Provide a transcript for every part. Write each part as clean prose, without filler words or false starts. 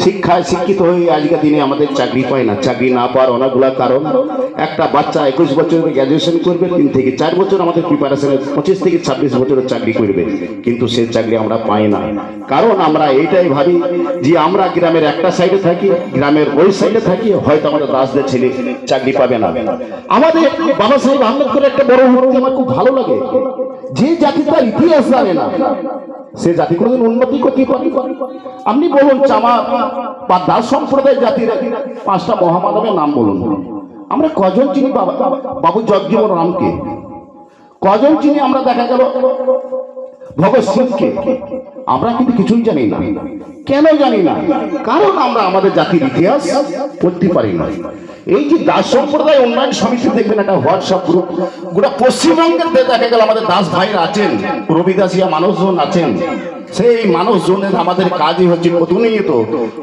শিক্ষায় শিক্ষিত হয়ে আজকের দিনে আমাদের চাকরি পায় না। চাকরি না পাওয়ার অনেকগুলো কারণ। একটা বাচ্চা 21 বছরে গ্র্যাজুয়েশন করবে, 3 থেকে 4 বছর আমাদের প্রিপারেশনে 25 থেকে 26 বছরের চাকরি করবে, কিন্তু সে চাকরি আমরা পাই না। কারণ আমরা এইটাই ভাবি যে আমরা গ্রামের একটা সাইডে থাকি, গ্রামের ওই সাইডে থাকি, হয়তো আমাদের দাসদের ছেলে চাকরি পাবে না। আমাদের বাবা সাহেব আম্বেদকরের একটা বড় উক্তি আমার খুব ভালো লাগে, যে জাতি তার ইতিহাস জানে না সে জাতি কোনোদিন উন্নতি করতে পারে। আপনি বলুন চামা বা দাস সম্প্রদায়ের জাতির 5টা মহামানবের নাম বলুন। আমরা কজন চিনি বাবু জগজীবন রামকে? কজন চিনি আমরা দেখা গেল ভগৎ সিংকে? আমরা কিন্তু কিছুই জানি না। কেন জানি না? কারণ আমরা আমাদের জাতির ইতিহাস পড়তে পারি না। এই যে দাস সম্প্রদায় উন্নয়ন সমিতি দেখবেন একটা হোয়াটসঅ্যাপ গ্রুপ, গোটা পশ্চিমবঙ্গের দেখা গেল আমাদের দাস ভাইরা আছেন, রবিদাসিয়া মানুষজন আছেন। সেই মানুষজনের আমাদের কাজই হচ্ছে প্রতিনিয়ত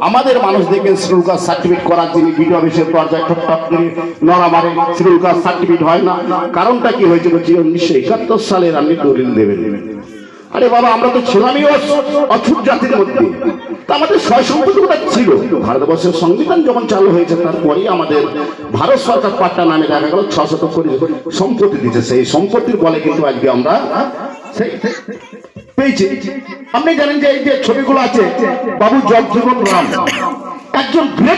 আমাদের মানুষ দেখবেন শিডিউল কাস্ট সার্টিফিকেট করার জন্য ভিডিও অফিসের দরজায় ঠক ঠক করে নড়া মারে, শিডিউল কাস্ট সার্টিফিকেট হয় না। কারণটা কি হয়েছে? বলছি 1971 সালের আপনি দলিল দেবেন। আরে বাবা, আমরা তো ছিলামই অছুট জাতির মধ্যে, তা আমাদের সয় সম্পত্তি কোথায় ছিল? ভারতবর্ষের সংবিধান যখন চালু হয়েছে তারপরেই আমাদের ভারত সরকার পাট্টা নামে দেখা গেল 600 কোটি সম্পত্তি দিচ্ছে। সেই সম্পত্তির বলে কিন্তু আজকে আমরা সেই পেয়েছি। আপনি জানেন যে এই যে ছবিগুলো আছে, বাবু জগজীবন রাম একজন গ্রেট